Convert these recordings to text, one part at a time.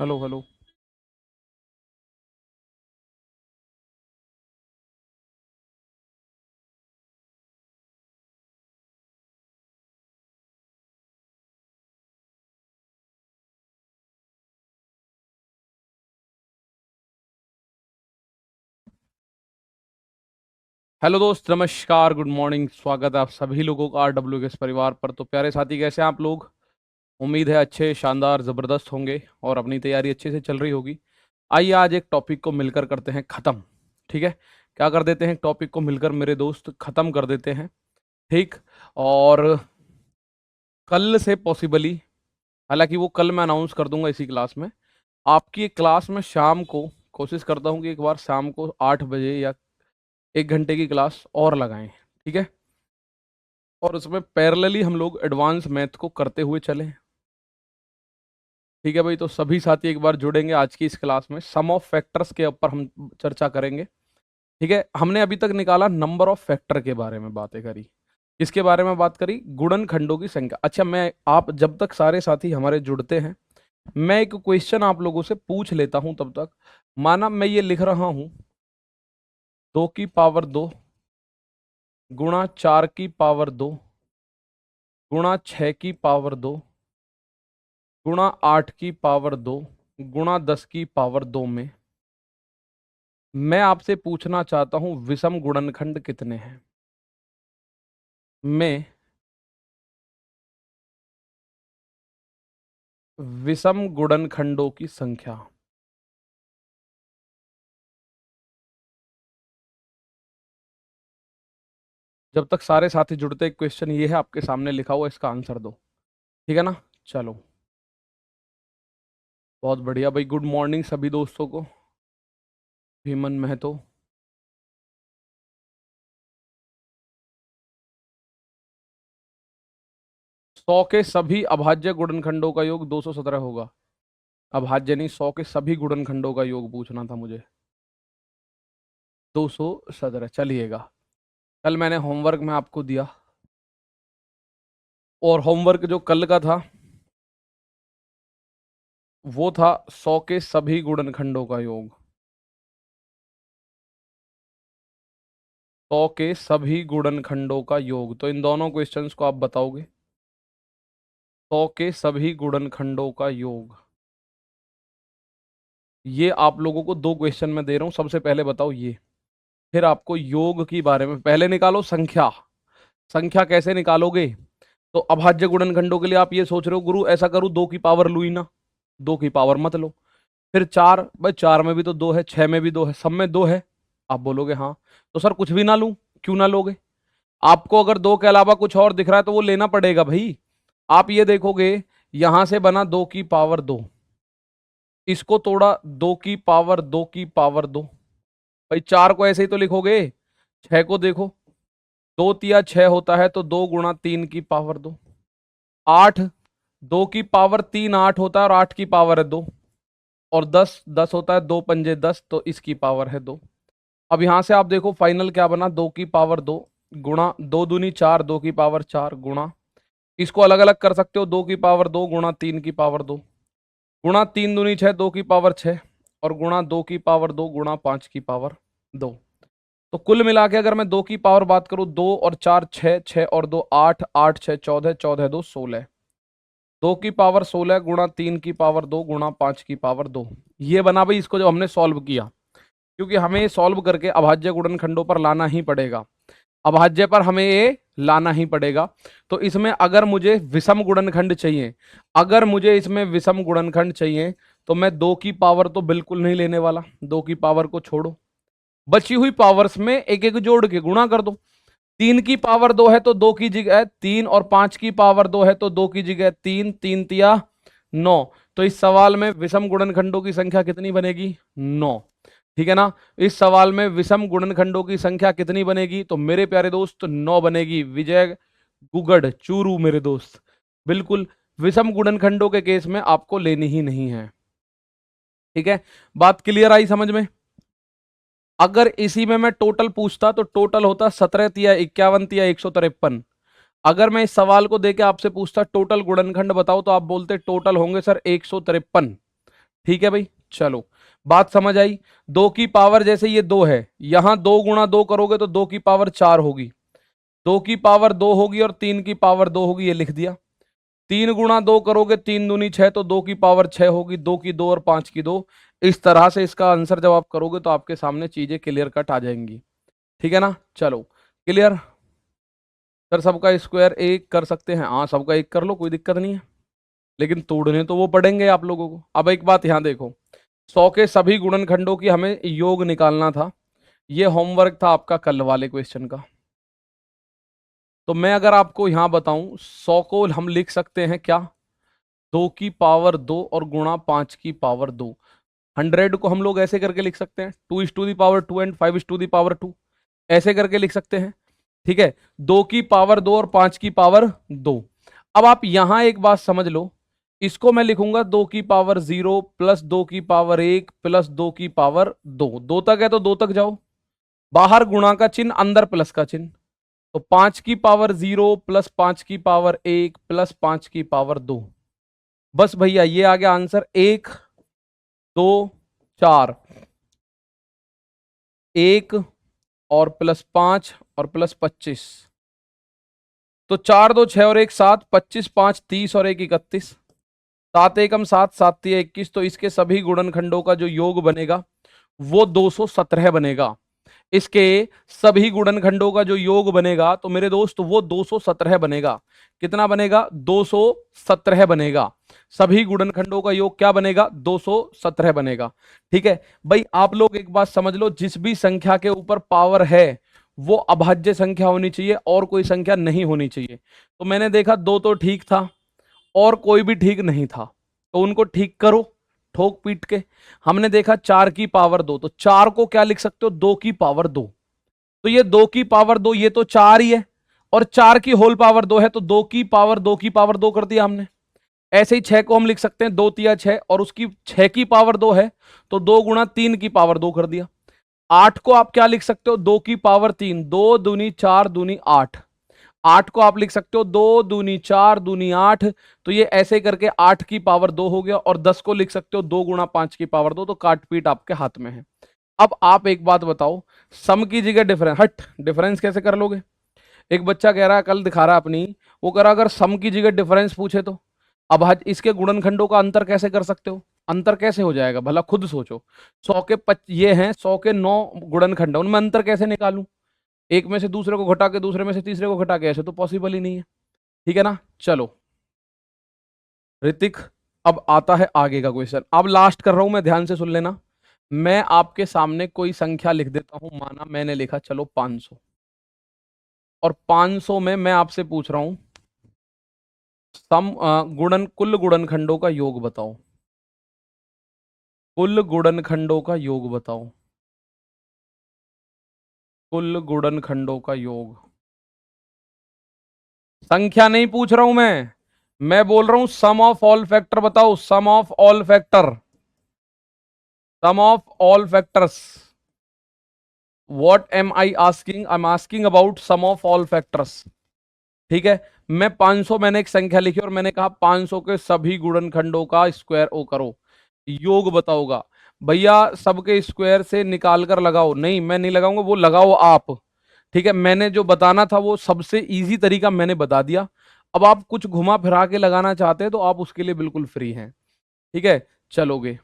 Hello hello. Hello दोस्त, नमस्कार, good morning. स्वागत है आप सभी लोगों का RW के इस परिवार पर। तो प्यारे साथी, कैसे हैं आप लोग? उम्मीद है अच्छे, शानदार, ज़बरदस्त होंगे और अपनी तैयारी अच्छे से चल रही होगी। आइए आज एक टॉपिक को मिलकर करते हैं ख़त्म। ठीक है, क्या कर देते हैं, टॉपिक को मिलकर मेरे दोस्त ख़त्म कर देते हैं। ठीक। और कल से पॉसिबली, हालांकि वो कल मैं अनाउंस कर दूंगा इसी क्लास में, आपकी एक क्लास में शाम को कोशिश करता हूँ कि एक बार शाम को 8 बजे या 1 घंटे की क्लास और लगाएं। ठीक है, और उसमें पैरेलली हम लोग एडवांस मैथ को करते हुए चलें। ठीक है भाई, तो सभी साथी एक बार जुड़ेंगे आज की इस क्लास में। सम ऑफ फैक्टर्स के ऊपर हम चर्चा करेंगे। ठीक है, हमने अभी तक निकाला नंबर ऑफ फैक्टर के बारे में बातें करी। किसके बारे में बात करी? गुणनखंडों की संख्या। अच्छा, मैं आप जब तक सारे साथी हमारे जुड़ते हैं, मैं एक क्वेश्चन आप लोगों से पूछ लेता हूं तब तक। माना मैं ये लिख रहा हूं 2 की पावर 2 गुणा 4 की पावर 2 गुणा 6 की पावर 2 गुणा 8 की पावर 2 गुणा 10 की पावर 2 में मैं आपसे पूछना चाहता हूं विषम गुणनखंड कितने हैं। में विषम गुणनखंडों की संख्या। जब तक सारे साथी जुड़ते, क्वेश्चन ये है आपके सामने लिखा हुआ, इसका आंसर दो। ठीक है ना? चलो, बहुत बढ़िया भाई। गुड मॉर्निंग सभी दोस्तों को। हेमन महतो। 100 के सभी अभाज्य गुणनखंडों का योग 217 होगा। अभाज्य नहीं, 100 के सभी गुणनखंडों का योग पूछना था मुझे। 217 चलिएगा। कल मैंने होमवर्क में आपको दिया, और होमवर्क जो कल का था वो था 100 के सभी गुणनखंडों का योग। 100 के सभी गुणनखंडों का योग, तो इन दोनों क्वेश्चंस को आप बताओगे। 100 के सभी गुणनखंडों का योग, ये आप लोगों को दो क्वेश्चन में दे रहा हूं। सबसे पहले बताओ ये, फिर आपको योग के बारे में पहले निकालो संख्या। संख्या कैसे निकालोगे? तो अभाज्य गुणनखंडों के लिए आप ये सोच रहे हो, गुरु ऐसा करूं 2 की पावर लू ही ना। 2 की पावर मत लो। फिर 4, भाई 4 में भी तो 2 है, 6 में भी 2 है, सब में 2 है। आप बोलोगे हाँ, तो सर कुछ भी ना लूं। क्यों ना लोगे? आपको अगर 2 के अलावा कुछ और दिख रहा है तो वो लेना पड़ेगा भाई। आप ये देखोगे, यहां से बना 2 की पावर 2, इसको तोड़ा 2 की पावर 2 की पावर 2। भाई 4 को ऐसे ही तो लिखोगे। 6 को देखो, 2 तिया 6 होता है, तो 2 गुणा 3 की पावर 2। 8, 2 की पावर 3 8 होता है, और 8 की पावर है 2। और 10, 10 होता है, 2 पंजे 10, तो इसकी पावर है 2। अब यहां से आप देखो फाइनल क्या बना, 2 की पावर 2 गुणा 2 दूनी 4, 2 की पावर 4 गुणा, इसको अलग अलग कर सकते हो, 2 की पावर 2 गुणा 3 की पावर 2 गुणा 3 दूनी 6, 2 की पावर 6, और गुणा 2 की पावर 2 गुणा 5 की पावर 2। तो कुल मिला के अगर मैं 2 की पावर बात करूं, 2 और 4 6, 6 और 2 8, 8 6 14, 14 2 16, 2 की पावर 16 गुणा 3 की पावर 2 गुणा 5 की पावर 2। ये बना भाई, इसको जब हमने सॉल्व किया, क्योंकि हमें सॉल्व करके अभाज्य गुणनखंडों पर लाना ही पड़ेगा। अभाज्य पर हमें ये लाना ही पड़ेगा। तो इसमें अगर मुझे विषम गुणनखंड चाहिए, अगर मुझे इसमें विषम गुणनखंड चाहिए, तो मैं 2 की पावर तो बिल्कुल नहीं लेने वाला। 2 की पावर को छोड़ो, बची हुई पावर्स में एक एक जोड़ के गुणा कर दो। 3 की पावर 2 है तो 2 की जगह 3, और 5 की पावर 2 है तो 2 की जगह 3, 3 तिया 9। तो इस सवाल में विषम गुणनखंडों की संख्या कितनी बनेगी? 9। ठीक है ना? इस सवाल में विषम गुणनखंडों की संख्या कितनी बनेगी? तो मेरे प्यारे दोस्त 9 बनेगी। विजय गुगड़ चूरू मेरे दोस्त, बिल्कुल विषम गुणनखंडों के केस में आपको लेनी ही नहीं है। ठीक है, बात क्लियर आई समझ में? अगर इसी में मैं टोटल पूछता तो टोटल होता 17 तिया 51 तिया 153। अगर मैं इस सवाल को देके आपसे पूछता टोटल गुणनखंड बताओ, तो आप बोलते टोटल होंगे सर 153। ठीक है भाई, चलो बात समझ आई। 2 की पावर, जैसे ये 2 है, यहां 2 गुणा 2 करोगे तो 2 की पावर 4 होगी, 2 की पावर 2 होगी और 3 की पावर 2 होगी, ये लिख दिया। 3 गुणा 2 करोगे 3 दूनी 6, तो 2 की पावर 6 होगी, 2 की 2 और 5 की 2। इस तरह से इसका आंसर जब आप करोगे तो आपके सामने चीजें क्लियर कट आ जाएंगी। ठीक है ना, चलो क्लियर। सर सबका स्क्वायर एक कर सकते हैं, हाँ सबका एक कर लो, कोई दिक्कत नहीं है, लेकिन तोड़ने तो वो पड़ेंगे आप लोगों को। अब एक बात यहाँ देखो, 100 के सभी गुणनखंडों की हमें योग निकालना था, ये होमवर्क था आपका कल वाले क्वेश्चन का। तो मैं अगर आपको यहां बताऊं, 100 को हम लिख सकते हैं क्या, 2 की पावर 2 और गुणा 5 की पावर 2। 100 को हम लोग ऐसे करके लिख सकते हैं, 2 is to the power 2 and 5 is to the power 2, ऐसे करके लिख सकते हैं। ठीक है, 2 की पावर 2 और 5 की पावर 2। अब आप यहां एक बात समझ लो, इसको मैं लिखूंगा 2 की पावर 0 प्लस 2 की पावर 1 प्लस 2 की पावर 2। 2 तक है तो 2 तक जाओ, बाहर गुणा का चिन्ह, अंदर प्लस का चिन्ह, तो 5 की पावर 0 प्लस 5 की पावर 1 प्लस 5 की पावर 2। बस भैया ये आ गया आंसर, 1 2 4, 1 और प्लस 5 और प्लस 25, तो 4 2 6 और 1 7, 25 5 30 और 1 31, 7 एकम 7, 7 3 21, तो इसके सभी गुणनखंडों का जो योग बनेगा वो 217 बनेगा। इसके सभी गुणनखंडों का जो योग बनेगा तो मेरे दोस्त वो 217 बनेगा। कितना बनेगा, 217 बनेगा। सभी गुणनखंडों का योग क्या बनेगा, 217 बनेगा। ठीक है भाई, आप लोग एक बात समझ लो, जिस भी संख्या के ऊपर पावर है वो अभाज्य संख्या होनी चाहिए और कोई संख्या नहीं होनी चाहिए। तो मैंने देखा 2 तो ठीक था और कोई भी ठीक नहीं था, तो उनको ठीक करो ठोक पीट के। हमने देखा 4 की पावर 2, तो 4 को क्या लिख सकते हो, 2 की पावर 2, तो ये 2 की पावर 2, ये तो 4 ही है, और 4 की होल पावर 2 है, तो 2 की पावर 2 की पावर 2 कर दिया हमने। ऐसे ही 6 को हम लिख सकते हैं 2 तिया 6, और उसकी 6 की पावर 2 है, तो 2 गुणा 3 की पावर 2 कर दिया। 8 को आप क्या लिख सकते हो, 2 की पावर 3, 2 दूनी 4 दूनी 8, 8 को आप लिख सकते हो 2 दूनी 4 दूनी 8, तो ये ऐसे करके 8 की पावर 2 हो गया। और 10 को लिख सकते हो 2 गुणा 5 की पावर 2, तो काट पीट आपके हाथ में है। अब आप एक बात बताओ, सम की जगह डिफरेंस, हट डिफरेंस कैसे कर लोगे। एक बच्चा कह रहा है, कल दिखा रहा है अपनी, वो कह रहा अगर सम की जगह डिफरेंस पूछे तो अब आज इसके गुणनखंडों का अंतर कैसे कर सकते हो, अंतर कैसे हो जाएगा भला खुद सोचो। 100 के ये हैं 100 के 9 गुणनखंड, उनमें अंतर कैसे निकालूं, एक में से दूसरे को घटा के दूसरे में से तीसरे को घटा के, ऐसे तो पॉसिबल ही नहीं है। ठीक है ना, चलो ऋतिक, अब आता है आगे का क्वेश्चन। अब लास्ट कर रहा हूं मैं, ध्यान से सुन लेना। मैं आपके सामने कोई संख्या लिख देता हूं, माना मैंने लिखा चलो 500, और 500 में मैं आपसे पूछ रहा हूं कुल गुणनखंडों का योग बताओ, कुल गुणनखंडों का योग बताओ, कुल गुणनखंडों का योग। संख्या नहीं पूछ रहा हूं मैं बोल रहा हूं सम ऑफ ऑल फैक्टर बताओ, sum of all factor, sum of all factors. What am I asking, I am asking about sum of all factors. ठीक है, मैं 500 मैंने एक संख्या लिखी और मैंने कहा 500 के सभी गुणनखंडों का स्क्वायर ओ करो, योग बताओगा। भैया सबके स्क्वायर से निकाल कर लगाओ, नहीं मैं नहीं लगाऊंगा, वो लगाओ आप। ठीक है, मैंने जो बताना था वो सबसे इजी तरीका मैंने बता दिया। अब आप कुछ घुमा फिरा के लगाना चाहते हैं तो आप उसके लिए बिल्कुल फ्री हैं। ठीक है, चलोगे,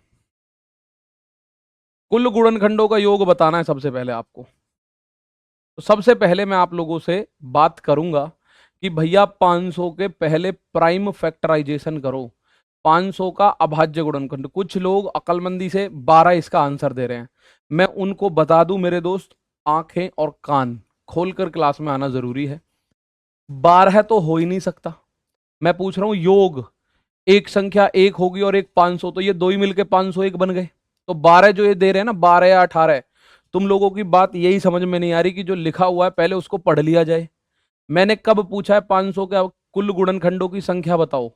कुल गुणनखंडों का योग बताना है सबसे पहले आपको। तो सबसे पहले मैं आप लोगों से बात करूंगा कि भैया 500 के पहले प्राइम फैक्टराइजेशन करो, 500 का अभाज्य गुणनखंड। कुछ लोग अक्लमंदी से 12 इसका आंसर दे रहे हैं, मैं उनको बता दूं मेरे दोस्त, आंखें और कान खोलकर क्लास में आना जरूरी है। 12 तो हो ही नहीं सकता, मैं पूछ रहा हूं योग, एक संख्या एक होगी और एक 500, तो ये दो ही मिलके 501 बन गए। तो 12 जो ये दे रहे हैं ना, 12 या 18, तुम लोगों की बात यही समझ में नहीं आ रही कि जो लिखा हुआ है पहले उसको पढ़ लिया जाए। मैंने कब पूछा है 500 के कुल गुणनखंडों की संख्या बताओ,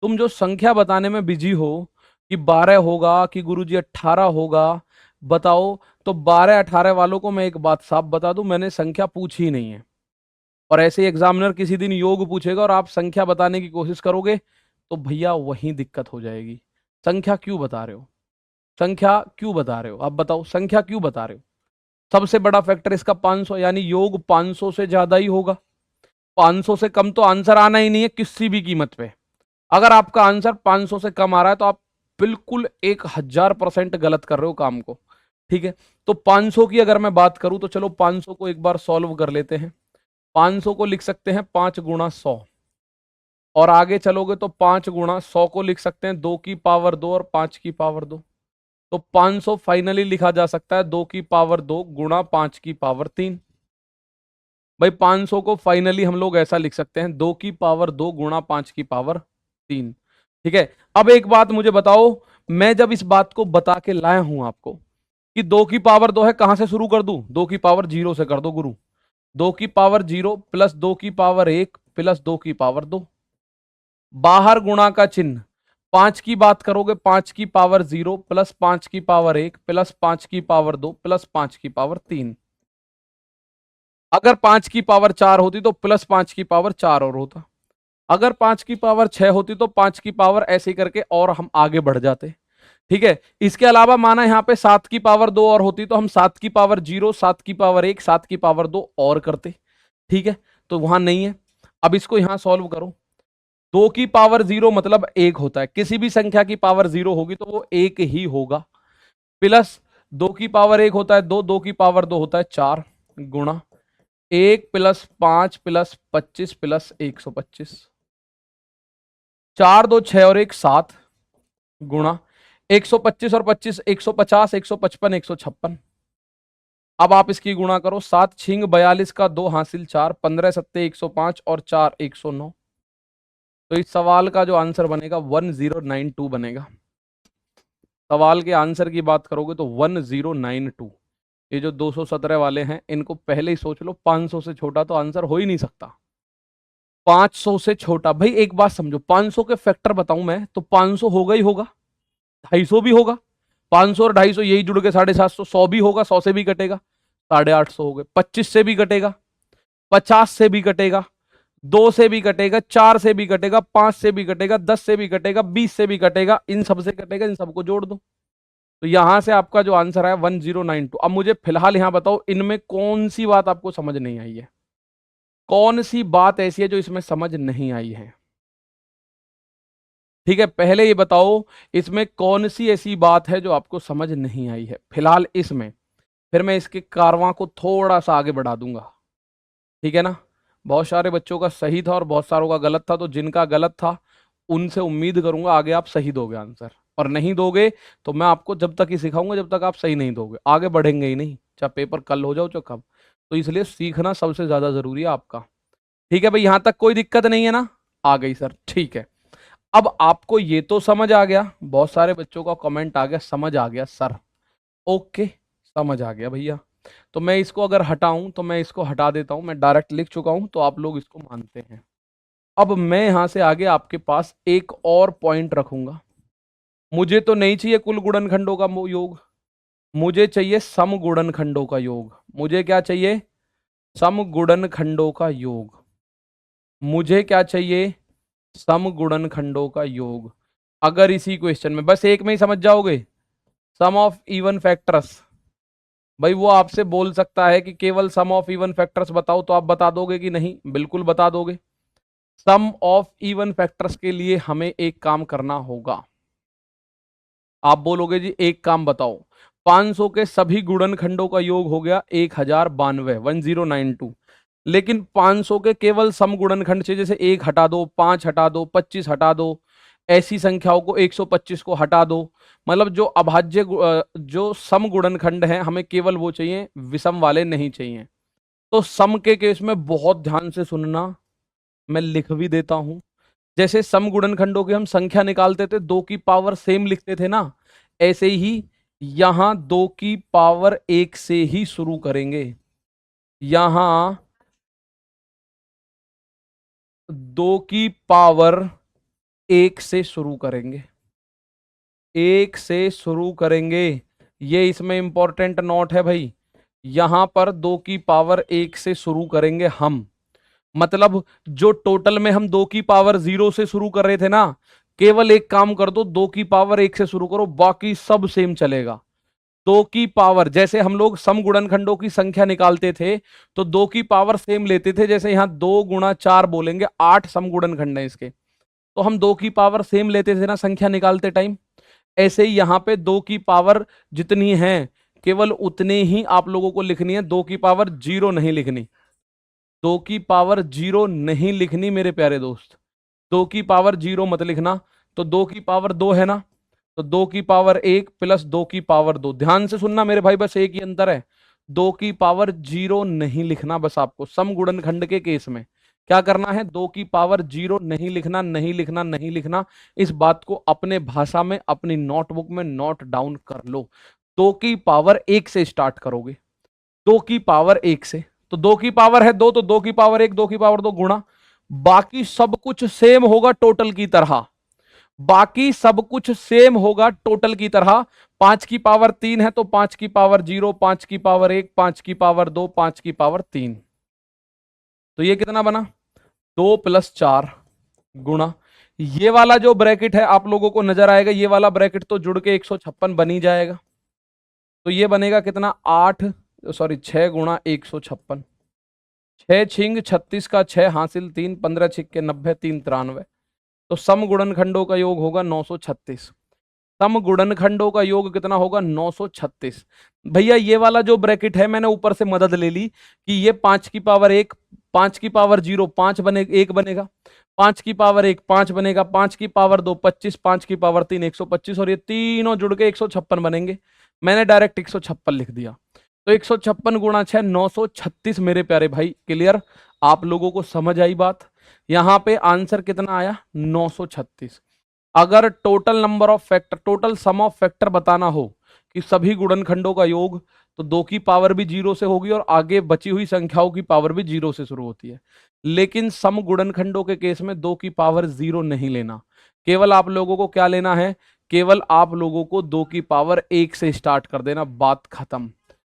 तुम जो संख्या बताने में बिजी हो कि 12 होगा कि गुरुजी 18 होगा, बताओ। तो 12 18 वालों को मैं एक बात साफ बता दूं, मैंने संख्या पूछी ही नहीं है। और ऐसे ही एग्जामिनर किसी दिन योग पूछेगा और आप संख्या बताने की कोशिश करोगे तो भैया वहीं दिक्कत हो जाएगी। संख्या क्यों बता रहे हो, संख्या क्यों बता रहे हो? आप बताओ संख्या क्यों बता रहे हो? सबसे बड़ा फैक्टर इसका 500, यानी योग 500 से ज्यादा ही होगा। 500 से कम तो आंसर आना ही नहीं है किसी भी कीमत पे। अगर आपका आंसर 500 से कम आ रहा है तो आप बिल्कुल 1000% गलत कर रहे हो काम को। ठीक है, तो 500 की अगर मैं बात करूं तो चलो 500 को एक बार सॉल्व कर लेते हैं। 500 को लिख सकते हैं 5 गुणा 100, और आगे चलोगे तो 5 गुणा 100 को लिख सकते हैं 2 की पावर 2 और 5 की पावर 2। तो 500 फाइनली लिखा जा सकता है 2 की पावर 2 गुणा 5 की पावर 3। भाई 500 को फाइनली हम लोग ऐसा लिख सकते हैं 2 की पावर 2 गुणा 5 की पावर 3। ठीक है, अब एक बात मुझे बताओ, मैं जब इस बात को बता के लाया हूं आपको कि 2 की पावर 2 है, कहां से शुरू कर दूं? 2 की पावर 0 से कर दो गुरु। 2 की पावर 0 प्लस 2 की पावर 1 प्लस 2 की पावर 2, बाहर गुणा का चिन्ह। 5 की बात करोगे 5 की पावर 0 प्लस 5 की पावर 1 प्लस 5 की पावर 2 प्लस 5 की पावर 3। अगर 5 की पावर 4 होती तो प्लस 5 की पावर 4 और होता। अगर 5 की पावर 6 होती तो 5 की पावर ऐसे ही करके और हम आगे बढ़ जाते। ठीक है, इसके अलावा माना यहां पे 7 की पावर 2 और होती तो हम 7 की पावर 0, 7 की पावर 1, 7 की पावर 2 और करते। ठीक है, तो वहां नहीं है। अब इसको यहां सॉल्व करो। 2 की पावर 0 मतलब 1 होता है, किसी भी संख्या की पावर 0 होगी तो वो 1 ही होगा। प्लस 2 की पावर 1 होता है 2, 2 की पावर 2 होता है 4, गुणा 1 प्लस 5 प्लस 25 प्लस 125। 4 2 6 और 1 7, गुणा 125 और 25 150, 155, 156। अब आप इसकी गुणा करो, 7 छिंग 42 का 2 हासिल 4, 15 सत्ते 105 और 4 109। तो इस सवाल का जो आंसर बनेगा 1092 बनेगा। सवाल के आंसर की बात करोगे तो 1092। ये जो 217 वाले हैं इनको पहले ही सोच लो, 500 से छोटा तो आंसर हो ही नहीं सकता। 500 से छोटा, भाई एक बात समझो, 500 के फैक्टर बताऊं मैं तो 500 होगा ही होगा, 250 भी होगा, 500 और 250 यही जुड़ के 750, 100 भी होगा, 100 से भी कटेगा 850 हो गए, 25 से भी कटेगा, 50 से भी कटेगा, 2 से भी कटेगा, 4 से भी कटेगा, 5 से भी कटेगा, 10 से भी कटेगा, 20 से भी कटेगा, इन सब से कटेगा, इन सबको जोड़ दो। तो यहां से आपका जो आंसर है 1092। अब मुझे फिलहाल यहां बताओ इनमें कौन सी बात आपको समझ नहीं आई है? कौन सी बात ऐसी है जो इसमें समझ नहीं आई है? ठीक है, पहले ये बताओ इसमें कौन सी ऐसी बात है जो आपको समझ नहीं आई है फिलहाल इसमें, फिर मैं इसके कारवां को थोड़ा सा आगे बढ़ा दूंगा। ठीक है ना, बहुत सारे बच्चों का सही था और बहुत सारों का गलत था, तो जिनका गलत था उनसे उम्मीद करूंगा आगे आप सही दोगे आंसर, और नहीं दोगे तो मैं आपको जब तक ही सिखाऊंगा जब तक आप सही नहीं दोगे आगे बढ़ेंगे ही नहीं, चाहे पेपर कल हो जाओ चाहे कब। तो इसलिए सीखना सबसे ज्यादा जरूरी है आपका। ठीक है भाई, यहां तक कोई दिक्कत नहीं है ना? आ गई सर, ठीक है। अब आपको ये तो समझ आ गया, बहुत सारे बच्चों का कमेंट आ गया समझ आ गया सर, ओके समझ आ गया भैया। तो मैं इसको अगर हटाऊं तो मैं इसको हटा देता हूं, मैं डायरेक्ट लिख चुका हूं तो आप लोग इसको मानते हैं। अब मैं यहां से आगे आपके पास एक और पॉइंट रखूंगा। मुझे तो नहीं चाहिए कुल गुणनखंडों का योग, मुझे चाहिए सम गुणनखंडों का योग। मुझे क्या चाहिए? सम गुणनखंडों का योग। मुझे क्या चाहिए? सम गुणनखंडों का योग। अगर इसी क्वेश्चन में बस एक में ही समझ जाओगे, सम ऑफ इवन फैक्टर्स, भाई वो आपसे बोल सकता है कि केवल सम ऑफ इवन फैक्टर्स बताओ, तो आप बता दोगे कि नहीं? बिल्कुल बता दोगे। सम ऑफ इवन फैक्टर्स के लिए हमें एक काम करना होगा। आप बोलोगे जी एक काम बताओ, 500 के सभी गुणनखंडों का योग हो गया 1092, 1092, लेकिन 500 के केवल सम गुणनखंड से, जैसे 1 हटा दो, 5 हटा दो, 25 हटा दो, ऐसी संख्याओं को 125 को हटा दो। मतलब जो अभाज्य जो सम गुणनखंड है हमें केवल वो चाहिए, विषम वाले नहीं चाहिए। तो सम के केस में बहुत ध्यान से सुनना, मैं लिख भी देता हूं। जैसे सम गुणनखंडों की हम संख्या निकालते थे 2 की पावर सेम लिखते थे ना, ऐसे ही यहां 2 की पावर 1 से ही शुरू करेंगे। यहां 2 की पावर 1 से शुरू करेंगे, 1 से शुरू करेंगे। ये इसमें इंपॉर्टेंट नोट है भाई, यहां पर 2 की पावर 1 से शुरू करेंगे हम। मतलब जो टोटल में हम 2 की पावर 0 से शुरू कर रहे थे ना, केवल एक काम कर दो, 2 की पावर 1 से शुरू करो, बाकी सब सेम चलेगा। 2 की पावर, जैसे हम लोग सम गुणनखंडों की संख्या निकालते थे तो 2 की पावर सेम लेते थे, जैसे यहां 2 गुणा 4 बोलेंगे, 8 सम गुणनखंड है इसके, तो हम 2 की पावर सेम लेते थे ना संख्या निकालते टाइम। ऐसे ही यहां पे 2 की पावर जितनी है केवल उतने ही आप लोगों को लिखनी है, 2 की पावर 0 नहीं लिखनी। 2 की पावर 0 नहीं लिखनी मेरे प्यारे दोस्त, 2 की पावर 0 मत लिखना। तो 2 की पावर 2 है ना, तो 2 की पावर 1 प्लस 2 की पावर 2, ध्यान से सुनना मेरे भाई, बस एक ही अंतर है, 2 की पावर 0 नहीं लिखना। बस आपको सम गुणनखंड के केस में क्या करना है, 2 की पावर 0 नहीं लिखना, नहीं लिखना, नहीं लिखना। इस बात को अपने भाषा में अपनी नोटबुक में नोट डाउन कर लो। 2 की पावर 1 से स्टार्ट करोगे, 2 की पावर 1 से, तो 2 की पावर है 2, तो 2 की पावर 1, 2 की पावर 2 गुणा, बाकी सब कुछ सेम होगा टोटल की तरह, बाकी सब कुछ सेम होगा टोटल की तरह। 5 की पावर 3 है तो 5 की पावर 0, 5 की पावर 1, 5 की पावर 2, 5 की पावर 3, तो ये कितना बना, 2 प्लस 4 गुणा, ये वाला जो ब्रैकेट है आप लोगों को नजर आएगा, ये वाला ब्रैकेट तो जुड़ के 156 बन ही जाएगा। तो ये बनेगा कितना, 8, सॉरी 6 गुणा 156, 6 छिंग 36 का 6 हासिल 3, 15 छिक्के 90, 3 93, तो सम गुणनखंडों का योग होगा 936। सम गुणनखंडों का योग कितना होगा, 936। भैया ये वाला जो ब्रैकेट है मैंने ऊपर से मदद ले ली कि ये 5 की पावर 1, 5 की पावर 0 5 बने 1 बनेगा, 5 की पावर 1 5 बनेगा, 5 की पावर 2 25, 5 की पावर 3 125, और ये तीनों जुड़ के 156 बनेंगे। मैंने डायरेक्ट 156 लिख दिया, तो 156 गुणा 6 936 मेरे प्यारे भाई। क्लियर, आप लोगों को समझ आई बात। यहां पे आंसर कितना आया, 936। अगर total number of factor, total sum of factor बताना हो कि सभी गुणनखंडों का योग, तो 2 की पावर भी 0 से होगी और आगे बची हुई संख्याओं की पावर भी 0 से शुरू होती है। लेकिन सम गुणनखंडों के केस में 2 की पावर 0 नहीं लेना, केवल आप लोगों को क्या लेना है, केवल आप लोगों को 2 की पावर 1 से स्टार्ट कर देना, बात खत्म।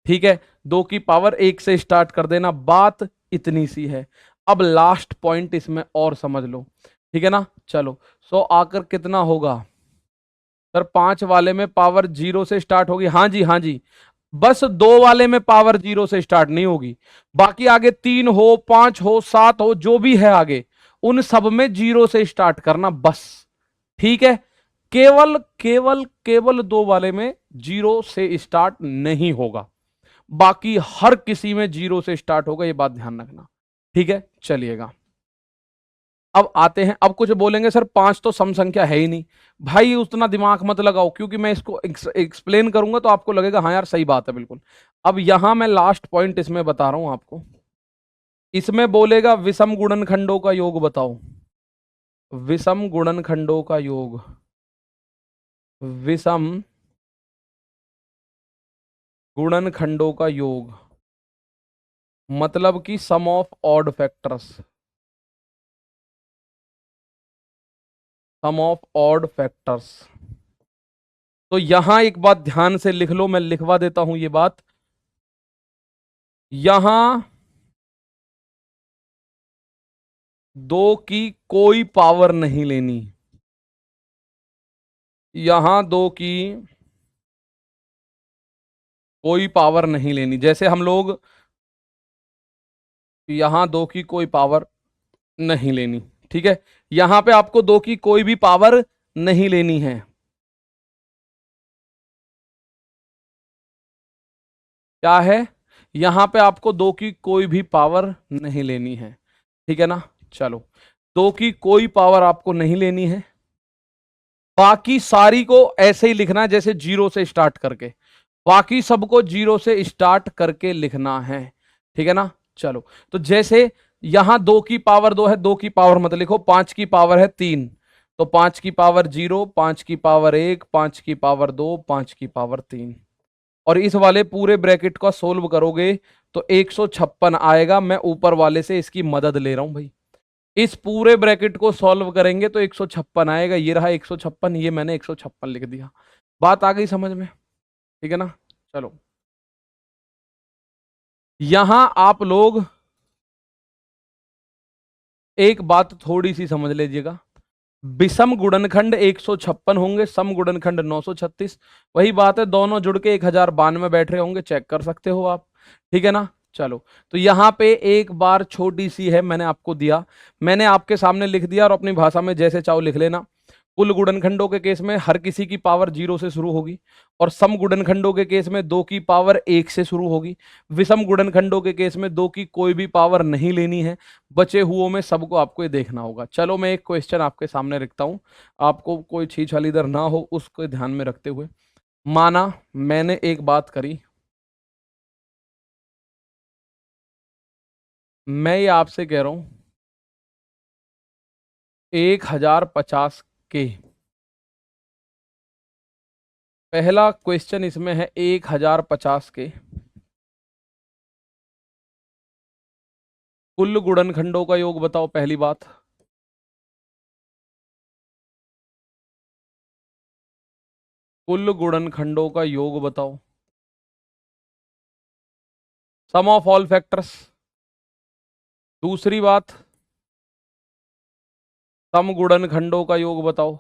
ठीक है, 2 की पावर 1 से स्टार्ट कर देना, बात इतनी सी है। अब लास्ट पॉइंट इसमें और समझ लो, ठीक है ना। चलो, 100 आकर कितना होगा सर, 5 वाले में पावर 0 से स्टार्ट होगी, हाँ जी हाँ जी, बस 2 वाले में पावर 0 से स्टार्ट नहीं होगी, बाकी आगे 3 हो 5 हो 7 हो जो भी है आगे, उन सब में 0 से स्टार्ट करना बस। ठीक है, केवल केवल केवल 2 वाले में 0 से स्टार्ट नहीं होगा, बाकी हर किसी में 0 से स्टार्ट होगा, ये बात ध्यान रखना। ठीक है, चलिएगा अब आते हैं। अब कुछ बोलेंगे सर 5 तो सम संख्या है ही नहीं, भाई उतना दिमाग मत लगाओ, क्योंकि मैं इसको एक्सप्लेन करूंगा तो आपको लगेगा हाँ यार सही बात है बिल्कुल। अब यहां मैं लास्ट पॉइंट इसमें बता रहा हूं आपको, इसमें बोलेगा विषम गुणनखंडों का योग बताओ, विषम गुणनखंडों का योग, विषम गुणनखंडों का योग मतलब कि sum of odd factors, sum of odd factors. तो यहां एक बात ध्यान से लिख लो, मैं लिखवा देता हूं ये बात, यहां 2 की कोई पावर नहीं लेनी, यहां 2 की कोई पावर नहीं लेनी, जैसे हम लोग यहां 2 की कोई पावर नहीं लेनी। ठीक है, यहां पे आपको 2 की कोई भी पावर नहीं लेनी है, क्या है, यहां पे आपको 2 की कोई भी पावर नहीं लेनी है। ठीक है ना, चलो 2 की कोई पावर आपको नहीं लेनी है, बाकी सारी को ऐसे ही लिखना है जैसे 0 से स्टार्ट करके, बाकी सबको 0 से स्टार्ट करके लिखना है। ठीक है ना, चलो तो जैसे यहां 2 की पावर 2 है, 2 की पावर मत लिखो, 5 की पावर है 3, तो 5 की पावर 0, 5 की पावर 1, 5 की पावर 2, 5 की पावर 3, और इस वाले पूरे ब्रैकेट को सोल्व करोगे तो 156 आएगा। मैं ऊपर वाले से इसकी मदद ले रहा हूं भाई, इस पूरे ब्रैकेट को सॉल्व करेंगे तो 156 आएगा, ये रहा 156, ये मैंने 156 लिख दिया। बात आ गई समझ में, ठीक है ना। चलो यहां आप लोग एक बात थोड़ी सी समझ लीजिएगा, विषम गुणनखंड 156 होंगे, सम गुणनखंड 936। वही बात है, दोनों जुड़ के 1092 बैठ रहे होंगे, चेक कर सकते हो आप। ठीक है ना। चलो, तो यहां पे एक बार छोटी सी है, मैंने आपको दिया, मैंने आपके सामने लिख दिया, और अपनी भाषा में जैसे चाहो लिख लेना। कुल गुणनखंडों के केस में हर किसी की पावर 0 से शुरू होगी, और सम गुणनखंडों के केस में 2 की पावर 1 से शुरू होगी। विषम गुणनखंडों के केस में 2 की कोई भी पावर नहीं लेनी है, बचे हुओं में सबको आपको ये देखना होगा। चलो, मैं एक क्वेश्चन आपके सामने रखता हूं, आपको कोई छीछाली इधर ना हो उसको ध्यान में रखते हुए। माना मैंने एक बात करी, मैं ये आपसे कह रहा हूं 1050 के, पहला क्वेश्चन इसमें है 1050 के कुल गुणनखंडों का योग बताओ। पहली बात, कुल गुणनखंडों का योग बताओ, सम ऑफ ऑल फैक्टर्स। दूसरी बात, सम गुणनखंडों का योग बताओ,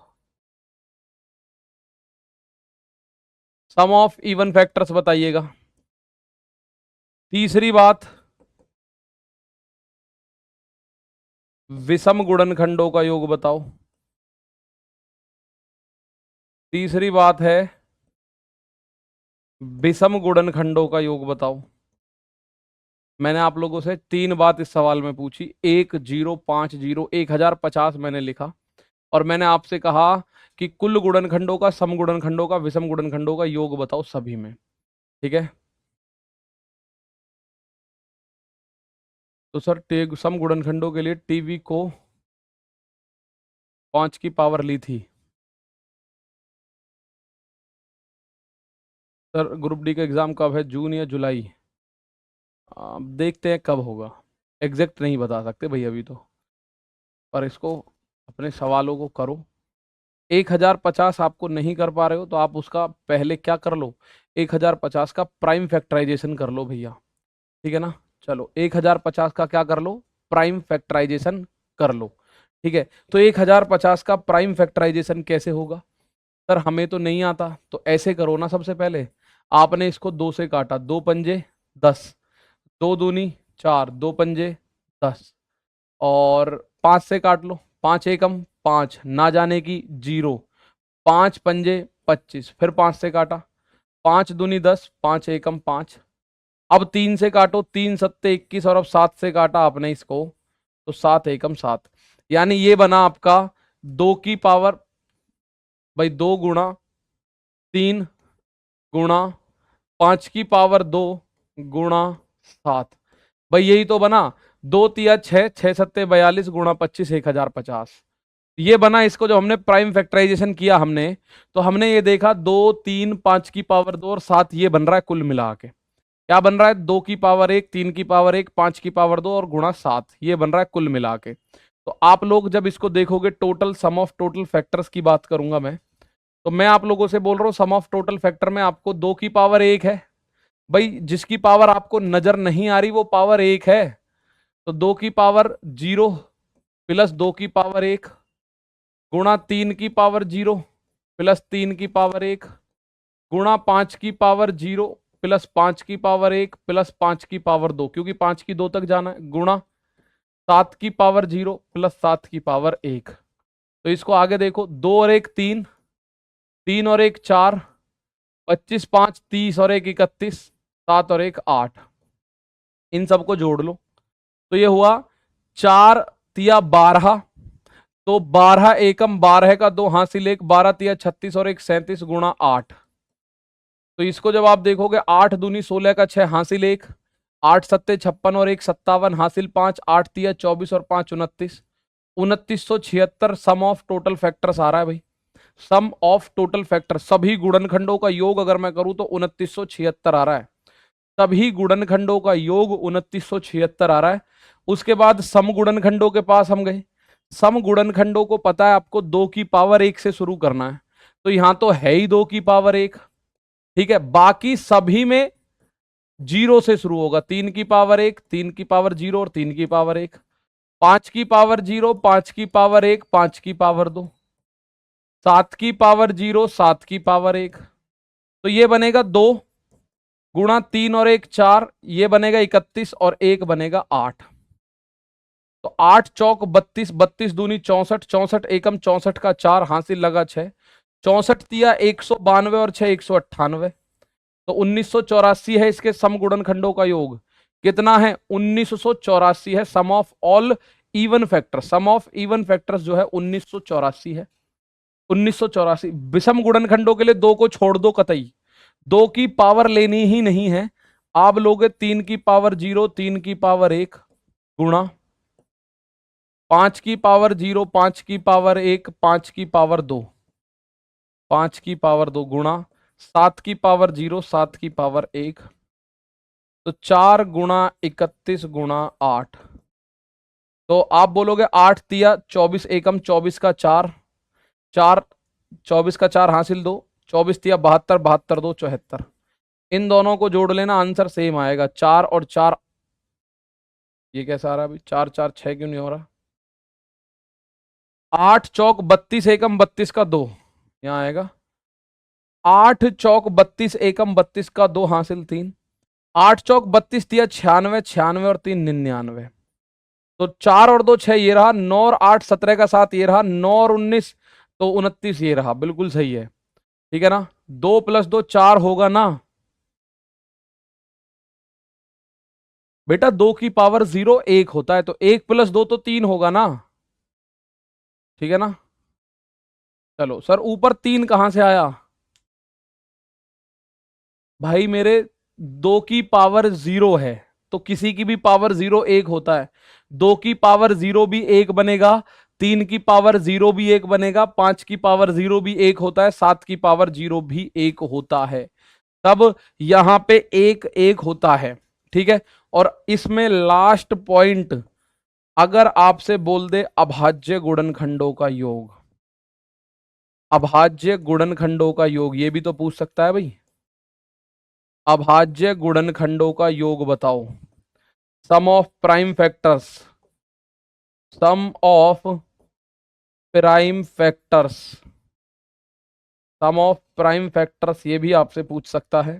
सम ऑफ इवन फैक्टर्स बताइएगा। तीसरी बात, विषम गुणनखंडों का योग बताओ। तीसरी बात है विषम गुणनखंडों का योग बताओ। मैंने आप लोगों से 3 बात इस सवाल में पूछी, 1050 1050 मैंने लिखा, और मैंने आपसे कहा कि कुल गुणनखंडों का, सम गुणनखंडों का, विषम गुणनखंडों का योग बताओ सभी में। ठीक है, तो सर सम गुणनखंडों के लिए टीवी को 5 की पावर ली थी। सर ग्रुप डी का एग्जाम कब है, जून या जुलाई? देखते हैं कब होगा, एग्जैक्ट नहीं बता सकते भाई अभी तो, पर इसको अपने सवालों को करो। 1050 आपको नहीं कर पा रहे हो तो आप उसका पहले क्या कर लो, 1050 का प्राइम फैक्टराइजेशन कर लो भैया। ठीक है ना। चलो, 1050 का क्या कर लो, प्राइम फैक्टराइजेशन कर लो। ठीक है, तो 1050 का प्राइम फैक्टराइजेशन कैसे होगा? सर हमें तो नहीं आता, तो ऐसे करो ना, सबसे पहले आपने इसको 2 से काटा, 2 पंजे 10, 2 दूनी 4, 2 पंजे 10, और 5 से काट लो, 5 एकम 5, ना जाने की 0, 5 पंजे 25, फिर 5 से काटा, 5 दूनी 10, 5 एकम 5, अब 3 से काटो, 3 सत्ते 21, और अब 7 से काटा आपने इसको, तो 7 एकम 7, यानी ये बना आपका 2 की पावर, भाई 2 गुणा 3 गुणा 5 की पावर 2 गुणा 7, भाई यही तो बना, 2 तिया 6, 6 सत्ते 42 गुणा 25 1050। ये बना, इसको जब हमने प्राइम फैक्टराइजेशन किया हमने, तो हमने ये देखा 2 3 5 की पावर 2 और 7, ये बन रहा है कुल मिला के, क्या बन रहा है, 2 की पावर 1, 3 की पावर 1, 5 की पावर 2 और गुणा 7, ये बन रहा है कुल मिला के। तो आप लोग जब इसको देखोगे, total sum of total factors की बात करूंगा मैं, तो मैं आप लोगों से बोल रहा हूं सम ऑफ टोटल फैक्टर में आपको 2 की पावर 1 है, भाई जिसकी पावर आपको नजर नहीं आ रही वो पावर 1 है, तो 2 की पावर 0 प्लस 2 की पावर 1 गुणा 3 की पावर 0 प्लस 3 की पावर 1 गुणा 5 की पावर 0 प्लस 5 की पावर 1 प्लस 5 की पावर 2, क्योंकि 5 की 2 तक जाना है, गुणा 7 की पावर 0 प्लस 7 की पावर 1। तो इसको आगे देखो, 2 और 1 3, 3 और 1 4, 25 5 30 और 1 31, 7 और 1 8, इन सबको जोड़ लो, तो ये हुआ 4 तिया 12, तो 12 एकम 12 का 2 हासिल 1, 12 तिया 36 और 1 37 गुणा 8। तो इसको जब आप देखोगे, 8 दूनी 16 का 6 हासिल 1, 8 सत्ते 56 और 1 57 हासिल 5, 8 तिया 24 और 5 29, 2976 सम ऑफ टोटल फैक्टर्स आ रहा है भाई। सम ऑफ टोटल फैक्टर, सभी गुणनखंडों का योग अगर मैं करूं तो 2976 आ रहा है, सभी गुणनखंडों का योग 2976 आ रहा है। उसके बाद सम गुणनखंडों के पास हम गए, सम गुणनखंडों को पता है आपको 2 की पावर 1 से शुरू करना है, तो यहां तो है ही 2 की पावर 1। ठीक है, बाकी सभी में 0 से शुरू होगा, 3 की पावर 1, 3 की पावर 0 और 3 की पावर 1, 5 की पावर 0, 5 की पावर 1, 5 की पावर 2, 7 की पावर 0, 7 की पावर 1, तो ये बनेगा 2 गुणा 3 और 1 4, ये बनेगा 31 और 1 बनेगा 8। तो 8 चौक 32, 32 दूनी 64, 64 एकम 64 का 4, हासिल लगा 6, 64 तिया 192 और 6 198, तो 1984 है इसके समगुणनखंडों का योग। कितना है? 1984 है। Sum of all even factor, sum of even factors जो है 1984 है। 1984 विषम गुणनखंडों के लिए 2 को छोड़ दो, कतई 2 की पावर लेनी ही नहीं है। आप लोगे 3 की पावर 0, 3 की पावर 1 गुणा 5 की पावर 0, 5 की पावर 1, 5 की पावर 2, 5 की पावर 2 गुणा 7 की पावर 0, 7 की पावर 1, तो 4 गुणा 31 गुणा 8, तो आप बोलोगे 8 तिया 24 एकम 24 का 4, 4 24 का 4 हासिल 2, 24 तिया 72, 72 2 74, इन दोनों को जोड़ लेना, आंसर सेम आएगा। 4 और 4, ये कैसा आ रहा है अभी? 4 4 6 क्यों नहीं हो रहा? 8 चौक 32 एकम 32 का 2, यहां आएगा 8 चौक 32 एकम 32 का 2 हासिल 3, 8 चौक 32 दिया 96, 96 और 3 99, तो 4 और 2 6 ये रहा, 9 और 8 17 का 7 ये रहा, 9 और 19 तो 29 ये रहा, बिल्कुल सही है। ठीक है ना? 2 + 2 4 होगा ना बेटा? 2 की पावर 0 1 होता है, तो 1 + 2 तो 3 होगा ना? ठीक है ना? चलो सर, ऊपर 3 कहां से आया भाई मेरे? 2 की पावर 0 है, तो किसी की भी पावर 0 1 होता है। 2 की पावर 0 भी 1 बनेगा, 3 की पावर 0 भी 1 बनेगा, 5 की पावर 0 भी 1 होता है, 7 की पावर 0 भी 1 होता है। तब यहां पे 1 1 होता है। ठीक है? और इसमें लास्ट पॉइंट, अगर आपसे बोल दे अभाज्य गुणनखंडों का योग, अभाज्य गुणनखंडों का योग, ये भी तो पूछ सकता है भाई। अभाज्य गुणनखंडों का योग बताओ। Sum of prime factors, sum of prime factors, sum of prime factors, ये भी आपसे पूछ सकता है।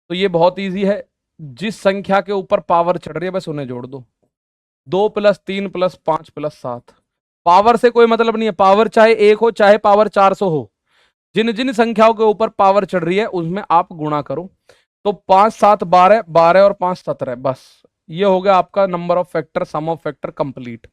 तो ये बहुत इजी है, जिस संख्या के ऊपर पावर चढ़ रही है बस उन्हें जोड़ दो। 2 + 3 + 5 + 7, पावर से कोई मतलब नहीं है, पावर चाहे 1 हो चाहे पावर 400 हो, जिन जिन संख्याओं के ऊपर पावर चढ़ रही है उसमें आप गुणा करो। तो 5 7 12, 12 और 5 17, बस ये हो गया आपका number of factor, sum of factor complete.